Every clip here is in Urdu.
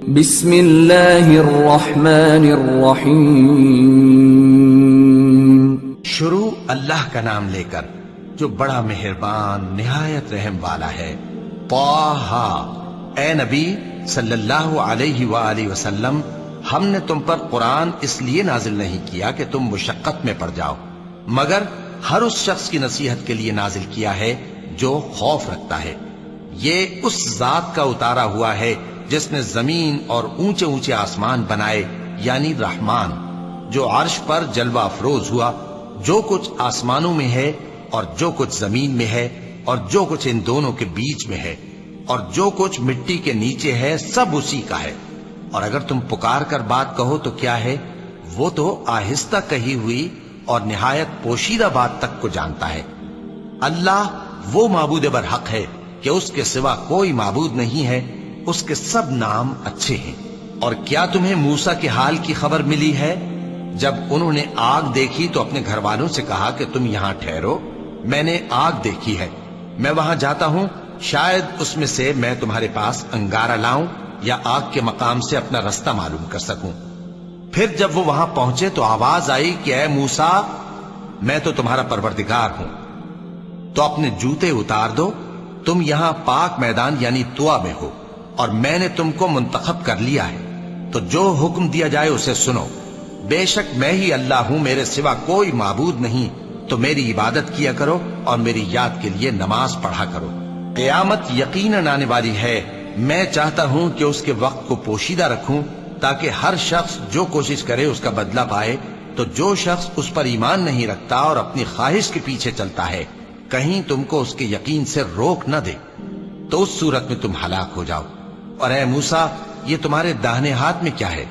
بسم اللہ الرحمن الرحیم. شروع اللہ کا نام لے کر جو بڑا مہربان نہایت رحم والا ہے. طٰہٰ، اے نبی صلی اللہ علیہ وآلہ وسلم، ہم نے تم پر قرآن اس لیے نازل نہیں کیا کہ تم مشقت میں پڑ جاؤ، مگر ہر اس شخص کی نصیحت کے لیے نازل کیا ہے جو خوف رکھتا ہے. یہ اس ذات کا اتارا ہوا ہے جس نے زمین اور اونچے اونچے آسمان بنائے، یعنی رحمان، جو عرش پر جلوہ افروز ہوا. جو کچھ آسمانوں میں ہے اور جو کچھ زمین میں ہے اور جو کچھ ان دونوں کے بیچ میں ہے اور جو کچھ مٹی کے نیچے ہے، سب اسی کا ہے. اور اگر تم پکار کر بات کہو تو کیا ہے، وہ تو آہستہ کہی ہوئی اور نہایت پوشیدہ بات تک کو جانتا ہے. اللہ وہ معبود برحق ہے کہ اس کے سوا کوئی معبود نہیں ہے، اس کے سب نام اچھے ہیں. اور کیا تمہیں موسیٰ کے حال کی خبر ملی ہے؟ جب انہوں نے آگ دیکھی تو اپنے گھر والوں سے کہا کہ تم یہاں ٹھہرو، میں نے آگ دیکھی ہے، میں وہاں جاتا ہوں، شاید اس میں سے میں تمہارے پاس انگارہ لاؤں یا آگ کے مقام سے اپنا رستہ معلوم کر سکوں. پھر جب وہ وہاں پہنچے تو آواز آئی کہ اے موسیٰ، میں تو تمہارا پروردگار ہوں، تو اپنے جوتے اتار دو، تم یہاں پاک میدان یعنی طویٰ میں ہو، اور میں نے تم کو منتخب کر لیا ہے، تو جو حکم دیا جائے اسے سنو. بے شک میں ہی اللہ ہوں، میرے سوا کوئی معبود نہیں، تو میری عبادت کیا کرو اور میری یاد کے لیے نماز پڑھا کرو. قیامت یقیناً آنے والی ہے، میں چاہتا ہوں کہ اس کے وقت کو پوشیدہ رکھوں تاکہ ہر شخص جو کوشش کرے اس کا بدلہ پائے. تو جو شخص اس پر ایمان نہیں رکھتا اور اپنی خواہش کے پیچھے چلتا ہے، کہیں تم کو اس کے یقین سے روک نہ دے، تو اس صورت میں تم ہلاک ہو جاؤ. اور اے موسیٰ، یہ تمہارے داہنے ہاتھ میں کیا ہے؟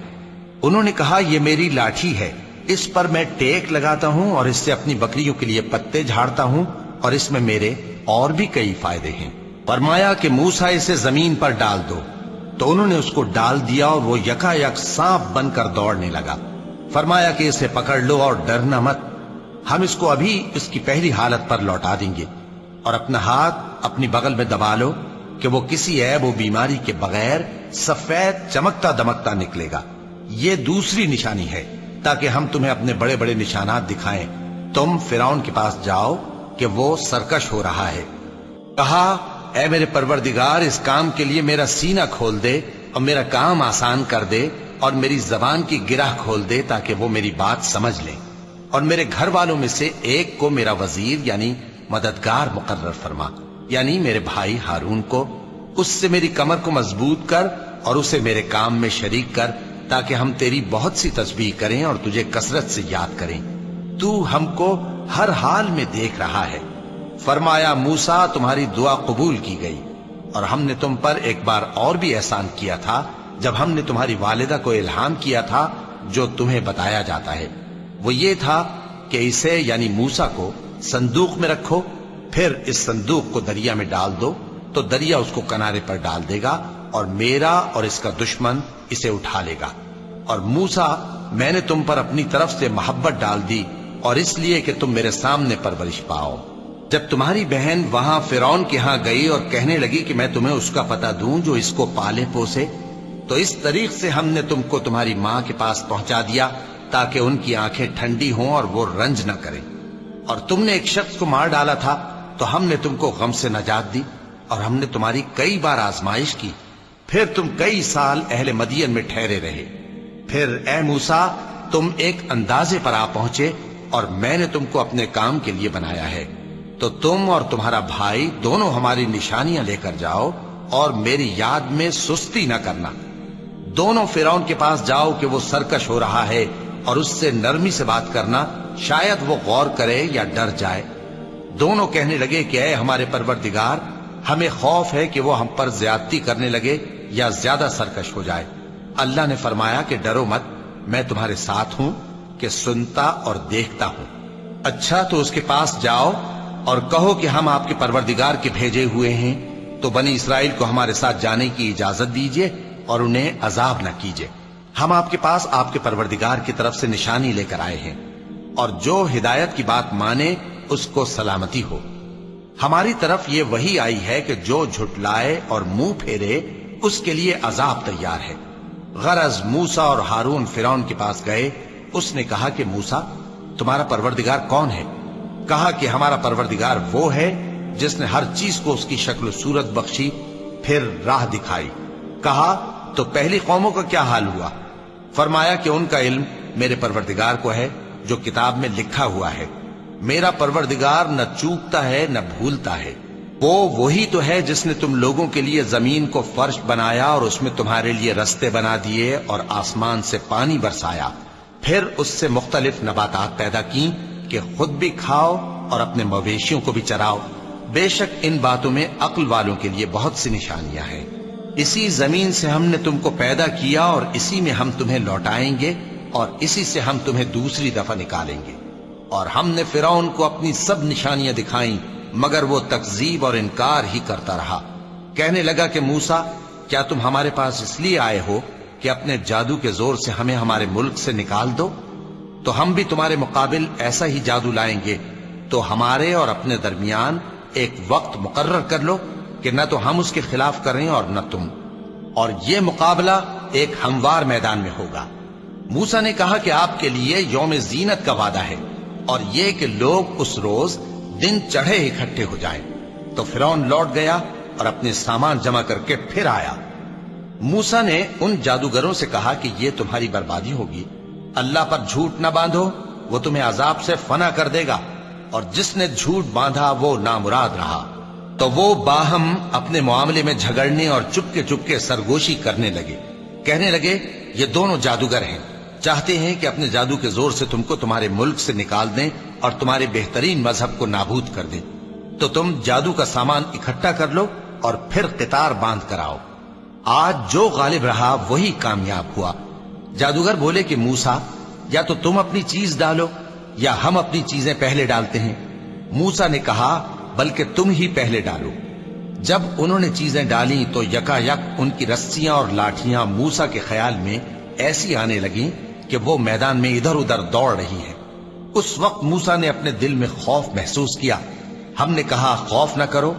انہوں نے کہا یہ میری لاٹھی ہے، اس پر میں ٹیک لگاتا ہوں اور اس سے اپنی بکریوں کے لیے پتے جھاڑتا ہوں، اور اس میں میرے اور بھی کئی فائدے ہیں. فرمایا کہ موسیٰ اسے زمین پر ڈال دو، تو انہوں نے اس کو ڈال دیا اور وہ یکا یک سانپ بن کر دوڑنے لگا. فرمایا کہ اسے پکڑ لو اور ڈرنا مت، ہم اس کو ابھی اس کی پہلی حالت پر لوٹا دیں گے. اور اپنا ہاتھ اپنی بغل میں دبا لو کہ وہ کسی عیب و بیماری کے بغیر سفید چمکتا دمکتا نکلے گا. یہ دوسری نشانی ہے تاکہ ہم تمہیں اپنے بڑے بڑے نشانات دکھائیں. تم فرعون کے پاس جاؤ کہ وہ سرکش ہو رہا ہے. کہا اے میرے پروردگار، اس کام کے لیے میرا سینہ کھول دے اور میرا کام آسان کر دے اور میری زبان کی گرہ کھول دے تاکہ وہ میری بات سمجھ لیں، اور میرے گھر والوں میں سے ایک کو میرا وزیر یعنی مددگار مقرر فرما، یعنی میرے بھائی ہارون کو. اس سے میری کمر کو مضبوط کر اور اسے میرے کام میں شریک کر تاکہ ہم تیری بہت سی تسبیح کریں اور تجھے کثرت سے یاد کریں. تو ہم کو ہر حال میں دیکھ رہا ہے. فرمایا موسیٰ، تمہاری دعا قبول کی گئی، اور ہم نے تم پر ایک بار اور بھی احسان کیا تھا جب ہم نے تمہاری والدہ کو الہام کیا تھا جو تمہیں بتایا جاتا ہے. وہ یہ تھا کہ اسے یعنی موسیٰ کو صندوق میں رکھو، پھر اس صندوق کو دریا میں ڈال دو تو دریا اس کو کنارے پر ڈال دے گا اور میرا اور اس کا دشمن اسے اٹھا لے گا. اور موسیٰ، میں نے تم پر اپنی طرف سے محبت ڈال دی، اور اس لیے کہ تم میرے سامنے پرورش پاؤ. جب تمہاری بہن وہاں فرعون کے ہاں گئی اور کہنے لگی کہ میں تمہیں اس کا پتہ دوں جو اس کو پالے پوسے، تو اس طریق سے ہم نے تم کو تمہاری ماں کے پاس پہنچا دیا تاکہ ان کی آنکھیں ٹھنڈی ہوں اور وہ رنج نہ کریں. اور تم نے ایک شخص کو مار ڈالا تھا تو ہم نے تم کو غم سے نجات دی، اور ہم نے تمہاری کئی بار آزمائش کی، پھر تم کئی سال اہل مدین میں ٹھہرے رہے. پھر اے موسیٰ، تم ایک اندازے پر آ پہنچے اور میں نے تم کو اپنے کام کے لیے بنایا ہے، تو تم اور تمہارا بھائی دونوں ہماری نشانیاں لے کر جاؤ اور میری یاد میں سستی نہ کرنا. دونوں فرعون کے پاس جاؤ کہ وہ سرکش ہو رہا ہے، اور اس سے نرمی سے بات کرنا، شاید وہ غور کرے یا ڈر جائے. دونوں کہنے لگے کہ اے ہمارے پروردگار، ہمیں خوف ہے کہ وہ ہم پر زیادتی کرنے لگے یا زیادہ سرکش ہو جائے. اللہ نے فرمایا کہ ڈرو مت، میں تمہارے ساتھ ہوں کہ سنتا اور دیکھتا ہوں. اچھا، تو اس کے پاس جاؤ اور کہو کہ ہم آپ کے پروردگار کے بھیجے ہوئے ہیں، تو بنی اسرائیل کو ہمارے ساتھ جانے کی اجازت دیجیے اور انہیں عذاب نہ کیجیے. ہم آپ کے پاس آپ کے پروردگار کی طرف سے نشانی لے کر آئے ہیں، اور جو ہدایت کی بات مانے اس کو سلامتی ہو. ہماری طرف یہ وحی آئی ہے کہ جو جھٹلائے اور منہ پھیرے اس کے لیے عذاب تیار ہے. غرض موسیٰ اور ہارون فرعون کے پاس گئے. اس نے کہا کہ موسیٰ تمہارا پروردگار کون ہے؟ کہا کہ ہمارا پروردگار وہ ہے جس نے ہر چیز کو اس کی شکل و صورت بخشی پھر راہ دکھائی. کہا تو پہلی قوموں کا کیا حال ہوا؟ فرمایا کہ ان کا علم میرے پروردگار کو ہے جو کتاب میں لکھا ہوا ہے. میرا پروردگار نہ چوکتا ہے نہ بھولتا ہے. وہ وہی تو ہے جس نے تم لوگوں کے لیے زمین کو فرش بنایا اور اس میں تمہارے لیے رستے بنا دیے اور آسمان سے پانی برسایا، پھر اس سے مختلف نباتات پیدا کی کہ خود بھی کھاؤ اور اپنے مویشیوں کو بھی چراؤ. بے شک ان باتوں میں عقل والوں کے لیے بہت سی نشانیاں ہیں. اسی زمین سے ہم نے تم کو پیدا کیا اور اسی میں ہم تمہیں لوٹائیں گے اور اسی سے ہم تمہیں دوسری دفعہ نکالیں گے. اور ہم نے فرعون کو اپنی سب نشانیاں دکھائیں مگر وہ تکذیب اور انکار ہی کرتا رہا. کہنے لگا کہ موسیٰ کیا تم ہمارے پاس اس لیے آئے ہو کہ اپنے جادو کے زور سے ہمیں ہمارے ملک سے نکال دو؟ تو ہم بھی تمہارے مقابل ایسا ہی جادو لائیں گے. تو ہمارے اور اپنے درمیان ایک وقت مقرر کر لو کہ نہ تو ہم اس کے خلاف کریں اور نہ تم، اور یہ مقابلہ ایک ہموار میدان میں ہوگا. موسیٰ نے کہا کہ آپ کے لیے یوم زینت کا وعدہ ہے اور یہ کہ لوگ اس روز دن چڑھے اکٹھے ہو جائیں. تو فرعون لوٹ گیا اور اپنے سامان جمع کر کے پھر آیا. موسیٰ نے ان جادوگروں سے کہا کہ یہ تمہاری بربادی ہوگی. اللہ پر جھوٹ نہ باندھو، وہ تمہیں عذاب سے فنا کر دے گا. اور جس نے جھوٹ باندھا وہ نامراد رہا. تو وہ باہم اپنے معاملے میں جھگڑنے اور چپکے سرگوشی کرنے لگے. کہنے لگے یہ دونوں جادوگر ہیں، چاہتے ہیں کہ اپنے جادو کے زور سے تم کو تمہارے ملک سے نکال دیں اور تمہارے بہترین مذہب کو نابود کر دیں. تو تم جادو کا سامان اکٹھا کر لو اور پھر قطار باندھ کر آؤ. آج جو غالب رہا وہی کامیاب ہوا. جادوگر بولے کہ موسیٰ یا تو تم اپنی چیز ڈالو یا ہم اپنی چیزیں پہلے ڈالتے ہیں. موسیٰ نے کہا بلکہ تم ہی پہلے ڈالو. جب انہوں نے چیزیں ڈالیں تو یکا یک ان کی رسیاں اور لاٹھیاں موسیٰ کے خیال میں ایسی آنے لگیں کہ وہ میدان میں ادھر ادھر دوڑ رہی ہیں. اس وقت موسیٰ نے اپنے دل میں خوف محسوس کیا. ہم نے کہا خوف نہ کرو،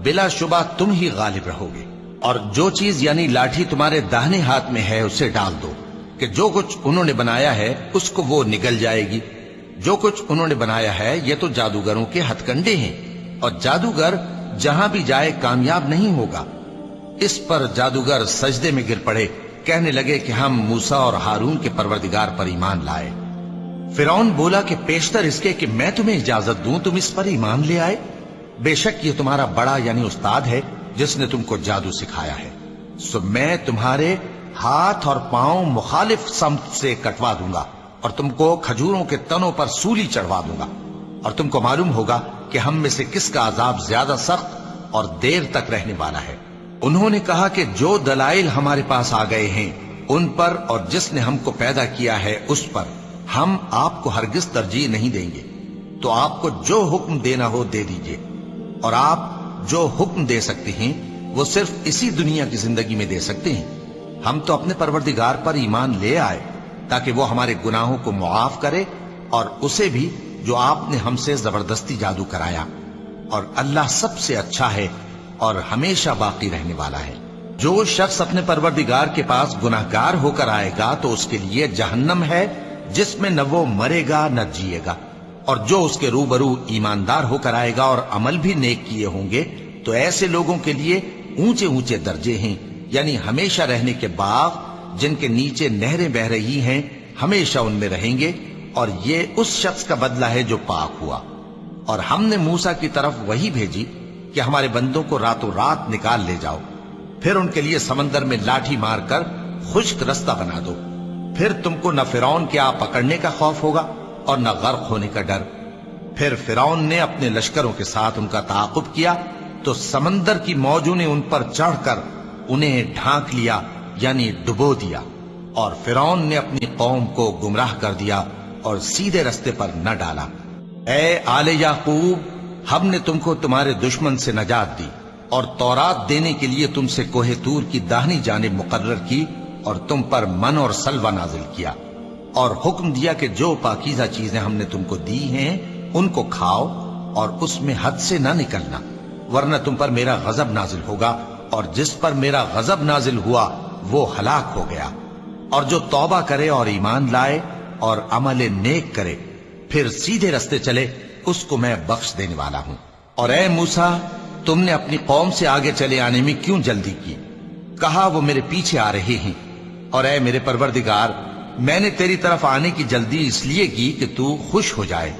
بلا شبہ تم ہی غالب رہو گے. اور جو چیز یعنی لاٹھی تمہارے داہنے ہاتھ میں ہے اسے ڈال دو کہ جو کچھ انہوں نے بنایا ہے اس کو وہ نگل جائے گی. جو کچھ انہوں نے بنایا ہے یہ تو جادوگروں کے ہتھ کنڈے ہیں اور جادوگر جہاں بھی جائے کامیاب نہیں ہوگا. اس پر جادوگر سجدے میں گر پڑے. کہنے لگے کہ ہم موسیٰ اور ہارون کے پروردگار پر ایمان لائے. فرعون بولا کہ پیشتر اس کے کہ میں تمہیں اجازت دوں تم اس پر ایمان لے آئے. بے شک یہ تمہارا بڑا یعنی استاد ہے جس نے تم کو جادو سکھایا ہے. سو میں تمہارے ہاتھ اور پاؤں مخالف سمت سے کٹوا دوں گا اور تم کو کھجوروں کے تنوں پر سولی چڑھوا دوں گا اور تم کو معلوم ہوگا کہ ہم میں سے کس کا عذاب زیادہ سخت اور دیر تک رہنے والا ہے. انہوں نے کہا کہ جو دلائل ہمارے پاس آ گئے ہیں ان پر اور جس نے ہم کو پیدا کیا ہے اس پر ہم آپ کو ہرگز ترجیح نہیں دیں گے. تو آپ کو جو حکم دینا ہو دے دیجئے، اور آپ جو حکم دے سکتے ہیں وہ صرف اسی دنیا کی زندگی میں دے سکتے ہیں. ہم تو اپنے پروردگار پر ایمان لے آئے تاکہ وہ ہمارے گناہوں کو معاف کرے اور اسے بھی جو آپ نے ہم سے زبردستی جادو کرایا. اور اللہ سب سے اچھا ہے اور ہمیشہ باقی رہنے والا ہے. جو شخص اپنے پروردگار کے پاس گناہگار ہو کر آئے گا تو اس کے لیے جہنم ہے جس میں نہ وہ مرے گا نہ جیے گا. اور جو اس کے روبرو ایماندار ہو کر آئے گا اور عمل بھی نیک کیے ہوں گے تو ایسے لوگوں کے لیے اونچے اونچے درجے ہیں، یعنی ہمیشہ رہنے کے باغ جن کے نیچے نہریں بہ رہی ہیں، ہمیشہ ان میں رہیں گے. اور یہ اس شخص کا بدلہ ہے جو پاک ہوا. اور ہم نے موسیٰ کی طرف وہی بھیجی کہ ہمارے بندوں کو راتوں رات نکال لے جاؤ، پھر ان کے لیے سمندر میں لاٹھی مار کر خشک رستہ بنا دو. پھر تم کو نہ فرعون کے آ پکڑنے کا خوف ہوگا اور نہ غرق ہونے کا ڈر. پھر فرعون نے اپنے لشکروں کے ساتھ ان کا تعاقب کیا تو سمندر کی موجوں نے ان پر چڑھ کر انہیں ڈھانک لیا یعنی ڈبو دیا. اور فرعون نے اپنی قوم کو گمراہ کر دیا اور سیدھے رستے پر نہ ڈالا. اے آل یعقوب، ہم نے تم کو تمہارے دشمن سے نجات دی اور تورات دینے کے لیے تم سے کوہ طور کی داہنی جانب مقرر کی اور تم پر من اور سلوہ نازل کیا اور حکم دیا کہ جو پاکیزہ چیزیں ہم نے تم کو دی ہیں ان کو کھاؤ اور اس میں حد سے نہ نکلنا، ورنہ تم پر میرا غضب نازل ہوگا، اور جس پر میرا غضب نازل ہوا وہ ہلاک ہو گیا. اور جو توبہ کرے اور ایمان لائے اور عمل نیک کرے پھر سیدھے رستے چلے اس کو میں بخش دینے والا ہوں۔ اور اے موسیٰ، تم نے اپنی قوم سے آگے چلے آنے میں کیوں جلدی کی؟ کہا وہ میرے پیچھے آ رہے ہیں۔ اور اے میرے پروردگار، میں نے تیری طرف آنے کی جلدی اس لیے کی کہ تو خوش ہو جائے۔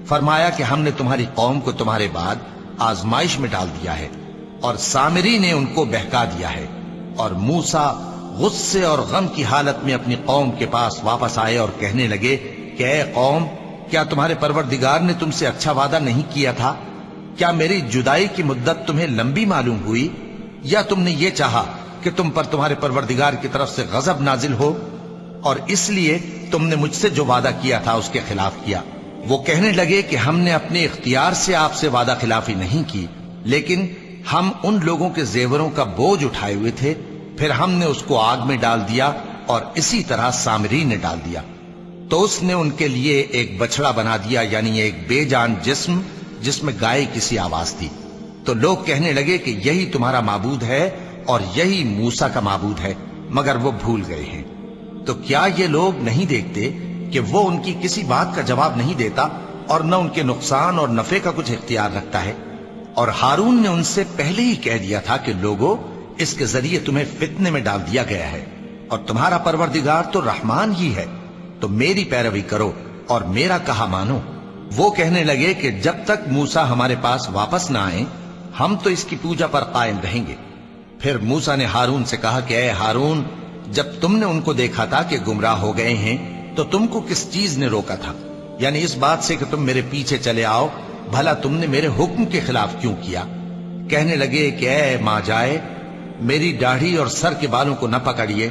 فرمایا کہ ہم نے تمہاری قوم کو تمہارے بعد آزمائش میں ڈال دیا ہے اور سامری نے ان کو بہکا دیا ہے۔ اور موسیٰ غصے اور غم کی حالت میں اپنی قوم کے پاس واپس آئے اور کہنے لگے کہ اے قوم، کیا تمہارے پروردگار نے تم سے اچھا وعدہ نہیں کیا تھا؟ کیا میری جدائی کی مدت تمہیں لمبی معلوم ہوئی، یا تم نے یہ چاہا کہ تم پر تمہارے پروردگار کی طرف سے غضب نازل ہو، اور اس لیے تم نے مجھ سے جو وعدہ کیا تھا اس کے خلاف کیا؟ وہ کہنے لگے کہ ہم نے اپنے اختیار سے آپ سے وعدہ خلافی نہیں کی، لیکن ہم ان لوگوں کے زیوروں کا بوجھ اٹھائے ہوئے تھے، پھر ہم نے اس کو آگ میں ڈال دیا اور اسی طرح سامری نے ڈال دیا۔ تو اس نے ان کے لیے ایک بچڑا بنا دیا، یعنی ایک بے جان جسم جس میں گائے کسی آواز تھی۔ تو لوگ کہنے لگے کہ یہی تمہارا معبود ہے اور یہی موسیٰ کا معبود ہے، مگر وہ بھول گئے ہیں۔ تو کیا یہ لوگ نہیں دیکھتے کہ وہ ان کی کسی بات کا جواب نہیں دیتا اور نہ ان کے نقصان اور نفع کا کچھ اختیار رکھتا ہے؟ اور ہارون نے ان سے پہلے ہی کہہ دیا تھا کہ لوگوں، اس کے ذریعے تمہیں فتنے میں ڈال دیا گیا ہے، اور تمہارا پروردگار تو رحمان ہی ہے، تو میری پیروی کرو اور میرا کہا مانو۔ وہ کہنے لگے کہ جب تک موسیٰ ہمارے پاس واپس نہ آئیں ہم تو اس کی پوجا پر قائم رہیں گے۔ پھر موسیٰ نے ہارون سے کہا کہ اے ہارون، جب تم نے ان کو دیکھا تھا کہ گمراہ ہو گئے ہیں تو تم کو کس چیز نے روکا تھا؟ یعنی اس بات سے کہ تم میرے پیچھے چلے آؤ، بھلا تم نے میرے حکم کے خلاف کیوں کیا؟ کہنے لگے کہ اے ماں جائے، میری داڑھی اور سر کے بالوں کو نہ پکڑیے،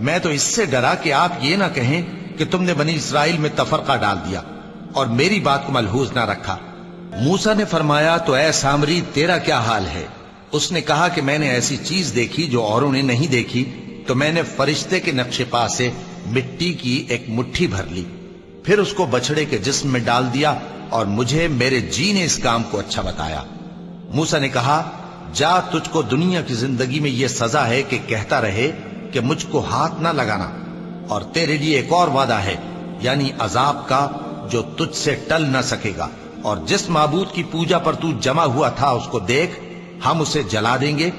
میں تو اس سے ڈرا کہ آپ یہ نہ کہیں کہ تم نے بنی اسرائیل میں تفرقہ ڈال دیا اور میری بات کو ملحوظ نہ رکھا۔ موسیٰ نے فرمایا تو اے سامری، تیرا کیا حال ہے؟ اس نے کہا کہ میں نے ایسی چیز دیکھی جو اوروں نے نہیں دیکھی، تو میں نے فرشتے کے نقش پا سے مٹی کی ایک مٹھی بھر لی، پھر اس کو بچڑے کے جسم میں ڈال دیا، اور مجھے میرے جی نے اس کام کو اچھا بتایا۔ موسیٰ نے کہا جا، تجھ کو دنیا کی زندگی میں یہ سزا ہے کہ کہتا رہے کہ مجھ کو ہاتھ نہ لگانا، اور تیرے لیے ایک اور وعدہ ہے، یعنی عذاب کا جو تجھ سے ٹل نہ سکے گا، اور جس معبود کی پوجا پر تو جمع ہوا تھا اس کو دیکھ، ہم اسے جلا دیں گے،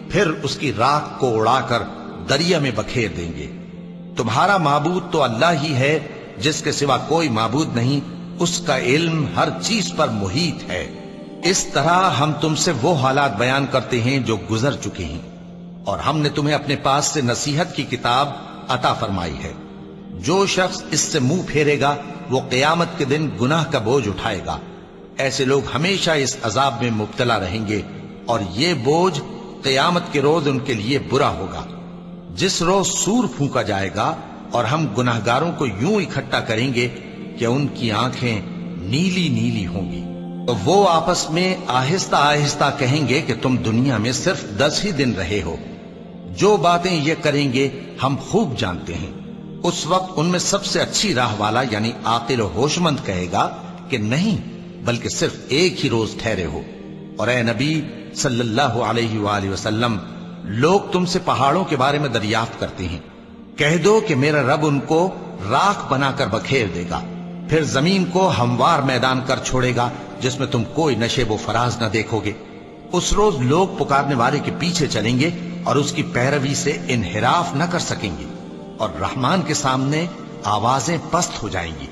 پھر اس کی راکھ کو اڑا کر دریا میں بکھیر دیں گے۔ تمہارا معبود تو اللہ ہی ہے، جس کے سوا کوئی معبود نہیں، اس کا علم ہر چیز پر محیط ہے۔ اس طرح ہم تم سے وہ حالات بیان کرتے ہیں جو گزر چکے ہیں، اور ہم نے تمہیں اپنے پاس سے نصیحت کی کتاب عطا فرمائی ہے۔ جو شخص اس سے منہ پھیرے گا وہ قیامت کے دن گناہ کا بوجھ اٹھائے گا۔ ایسے لوگ ہمیشہ اس عذاب میں مبتلا رہیں گے، اور یہ بوجھ قیامت کے روز ان کے لیے برا ہوگا، جس روز سور پھونکا جائے گا، اور ہم گناہگاروں کو یوں اکٹھا کریں گے کہ ان کی آنکھیں نیلی نیلی ہوں گی۔ تو وہ آپس میں آہستہ آہستہ کہیں گے کہ تم دنیا میں صرف 10 ہی دن رہے ہو، جو باتیں یہ کریں گے ہم خوب جانتے ہیں۔ اس وقت ان میں سب سے اچھی راہ والا یعنی عاقل و ہوش مند کہے گا کہ نہیں، بلکہ صرف ایک ہی روز ٹھہرے ہو۔ اور اے نبی صلی اللہ علیہ وآلہ وسلم، لوگ تم سے پہاڑوں کے بارے میں دریافت کرتے ہیں، کہہ دو کہ میرا رب ان کو راکھ بنا کر بکھیر دے گا، پھر زمین کو ہموار میدان کر چھوڑے گا جس میں تم کوئی نشیب و فراز نہ دیکھو گے۔ اس روز لوگ پکارنے والے کے پیچھے چلیں گے اور اس کی پیروی سے انحراف نہ کر سکیں گے، اور رحمان کے سامنے آوازیں پست ہو جائیں گی،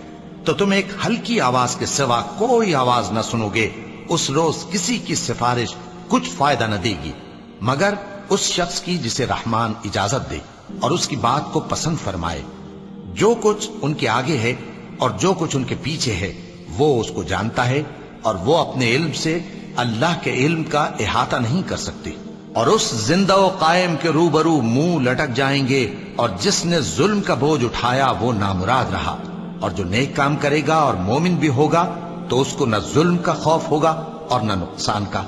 تو تم ایک ہلکی آواز کے سوا کوئی آواز نہ سنو گے۔ اس روز کسی کی سفارش کچھ فائدہ نہ دے گی مگر اس شخص کی جسے رحمان اجازت دے اور اس کی بات کو پسند فرمائے۔ جو کچھ ان کے آگے ہے اور جو کچھ ان کے پیچھے ہے وہ اس کو جانتا ہے، اور وہ اپنے علم سے اللہ کے علم کا احاطہ نہیں کر سکتے۔ اور اس زندہ و قائم کے روبرو منہ لٹک جائیں گے، اور جس نے ظلم کا بوجھ اٹھایا وہ نامراد رہا، اور جو نیک کام کرے گا اور مومن بھی ہوگا تو اس کو نہ ظلم کا خوف ہوگا اور نہ نقصان کا۔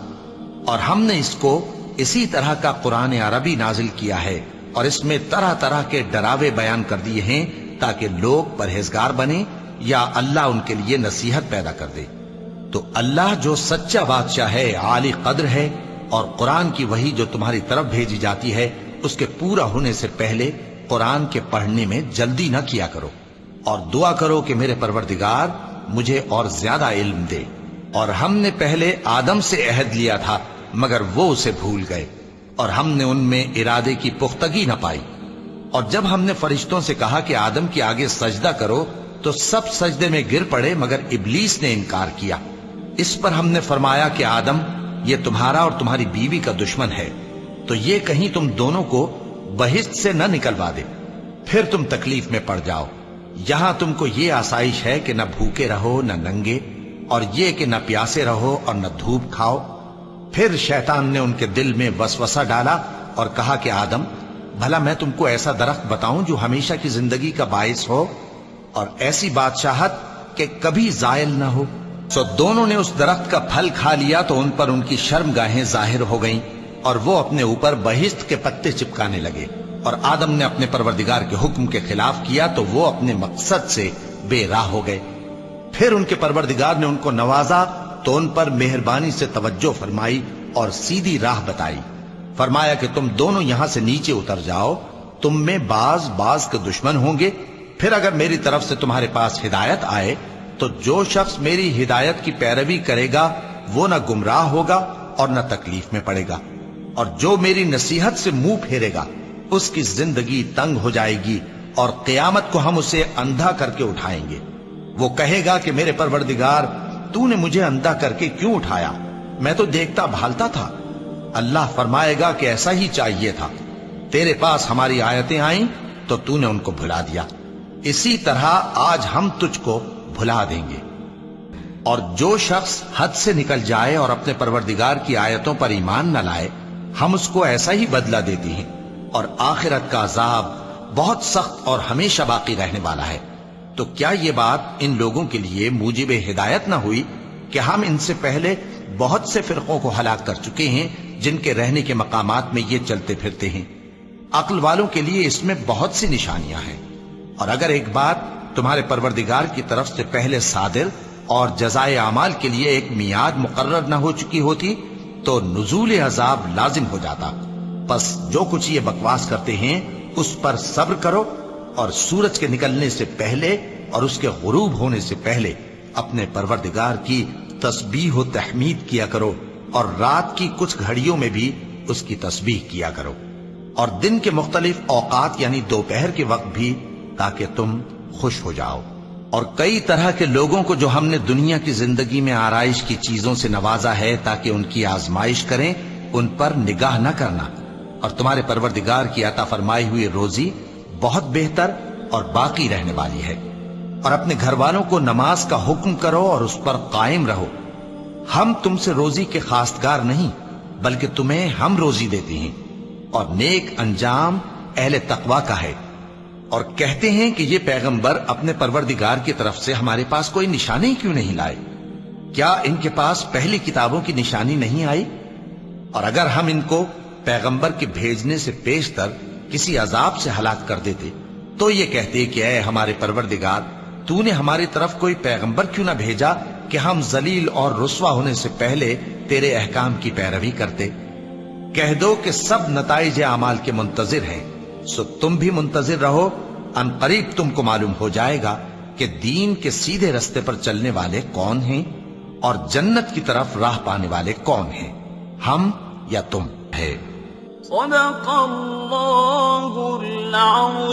اور ہم نے اس کو اسی طرح کا قرآن عربی نازل کیا ہے، اور اس میں طرح طرح کے ڈراوے بیان کر دیے ہیں تاکہ لوگ پرہیزگار بنیں یا اللہ ان کے لیے نصیحت پیدا کر دے۔ تو اللہ جو سچا بادشاہ ہے، عالی قدر ہے، اور قرآن کی وحی جو تمہاری طرف بھیجی جاتی ہے اس کے پورا ہونے سے پہلے قرآن کے پڑھنے میں جلدی نہ کیا کرو، اور دعا کرو کہ میرے پروردگار مجھے اور زیادہ علم دے۔ اور ہم نے پہلے آدم سے عہد لیا تھا مگر وہ اسے بھول گئے، اور ہم نے ان میں ارادے کی پختگی نہ پائی۔ اور جب ہم نے فرشتوں سے کہا کہ آدم کے آگے سجدہ کرو تو سب سجدے میں گر پڑے مگر ابلیس نے انکار کیا۔ اس پر ہم نے فرمایا کہ آدم، یہ تمہارا اور تمہاری بیوی کا دشمن ہے، تو یہ کہیں تم دونوں کو بہشت سے نہ نکلوا دے، پھر تم تکلیف میں پڑ جاؤ۔ یہاں تم کو یہ آسائش ہے کہ نہ بھوکے رہو نہ ننگے، اور یہ کہ نہ پیاسے رہو اور نہ دھوپ کھاؤ۔ پھر شیطان نے ان کے دل میں وسوسہ ڈالا اور کہا کہ آدم، بھلا میں تم کو ایسا درخت بتاؤں جو ہمیشہ کی زندگی کا باعث ہو اور ایسی بادشاہت کہ کبھی زائل نہ ہو؟ سو دونوں نے اس درخت کا پھل کھا لیا تو ان پر ان کی شرم گاہیں ظاہر ہو گئیں، اور وہ اپنے اوپر بہشت کے پتے چپکانے لگے۔ اور آدم نے اپنے پروردگار کے حکم کے خلاف کیا تو وہ اپنے مقصد سے بے راہ ہو گئے۔ پھر ان کے پروردگار نے ان کو نوازا تو ان پر مہربانی سے توجہ فرمائی اور سیدھی راہ بتائی۔ فرمایا کہ تم دونوں یہاں سے نیچے اتر جاؤ، تم میں بعض کے دشمن ہوں گے، پھر اگر میری طرف سے تمہارے پاس ہدایت آئے تو جو شخص میری ہدایت کی پیروی کرے گا وہ نہ گمراہ ہوگا اور نہ تکلیف میں پڑے گا، اور جو میری نصیحت سے منہ پھیرے گا اس کی زندگی تنگ ہو جائے گی، اور قیامت کو ہم اسے اندھا کر کے اٹھائیں گے۔ وہ کہے گا کہ میرے پروردگار، تو نے مجھے اندھا کر کے کیوں اٹھایا؟ میں تو دیکھتا بھالتا تھا۔ اللہ فرمائے گا کہ ایسا ہی چاہیے تھا، تیرے پاس ہماری آیتیں آئیں تو تو نے ان کو بھلا دیا، اسی طرح آج ہم تجھ کو بھلا دیں گے۔ اور جو شخص حد سے نکل جائے اور اپنے پروردگار کی آیتوں پر ایمان نہ لائے، ہم اس کو ایسا ہی بدلہ دیتے ہیں، اور آخرت کا عذاب بہت سخت اور ہمیشہ باقی رہنے والا ہے۔ تو کیا یہ بات ان لوگوں کے لیے موجب ہدایت نہ ہوئی کہ ہم ان سے پہلے بہت سے فرقوں کو ہلاک کر چکے ہیں جن کے رہنے کے مقامات میں یہ چلتے پھرتے ہیں؟ عقل والوں کے لیے اس میں بہت سی نشانیاں ہیں۔ اور اگر ایک بات تمہارے پروردگار کی طرف سے پہلے صادر اور جزائے اعمال کے لیے ایک میعاد مقرر نہ ہو چکی ہوتی تو نزول عذاب لازم ہو جاتا۔ پس جو کچھ یہ بکواس کرتے ہیں اس پر صبر کرو، اور سورج کے نکلنے سے پہلے اور اس کے غروب ہونے سے پہلے اپنے پروردگار کی تسبیح و تحمید کیا کرو، اور رات کی کچھ گھڑیوں میں بھی اس کی تسبیح کیا کرو، اور دن کے مختلف اوقات یعنی دوپہر کے وقت بھی، تاکہ تم خوش ہو جاؤ۔ اور کئی طرح کے لوگوں کو جو ہم نے دنیا کی زندگی میں آرائش کی چیزوں سے نوازا ہے تاکہ ان کی آزمائش کریں، ان پر نگاہ نہ کرنا، اور تمہارے پروردگار کی عطا فرمائی ہوئی روزی بہت بہتر اور باقی رہنے والی ہے۔ اور اپنے گھر والوں کو نماز کا حکم کرو اور اس پر قائم رہو۔ ہم تم سے روزی کے خواستگار نہیں بلکہ تمہیں ہم روزی دیتے ہیں، اور نیک انجام اہل تقوی کا ہے۔ اور کہتے ہیں کہ یہ پیغمبر اپنے پروردگار کی طرف سے ہمارے پاس کوئی نشانی کیوں نہیں لائے؟ کیا ان کے پاس پہلی کتابوں کی نشانی نہیں آئی؟ اور اگر ہم ان کو پیغمبر کے بھیجنے سے پیشتر کسی عذاب سے ہلاک کر دیتے تو یہ کہتے کہ اے ہمارے پروردگار، تو نے ہماری طرف کوئی پیغمبر کیوں نہ بھیجا کہ ہم ذلیل اور رسوا ہونے سے پہلے تیرے احکام کی پیروی کرتے۔ کہہ دو کہ سب نتائج اعمال کے منتظر ہیں، سو تم بھی منتظر رہو، ان قریب تم کو معلوم ہو جائے گا کہ دین کے سیدھے رستے پر چلنے والے کون ہیں اور جنت کی طرف راہ پانے والے کون ہیں، ہم یا تم ہے۔ صدق اللہ العظیم۔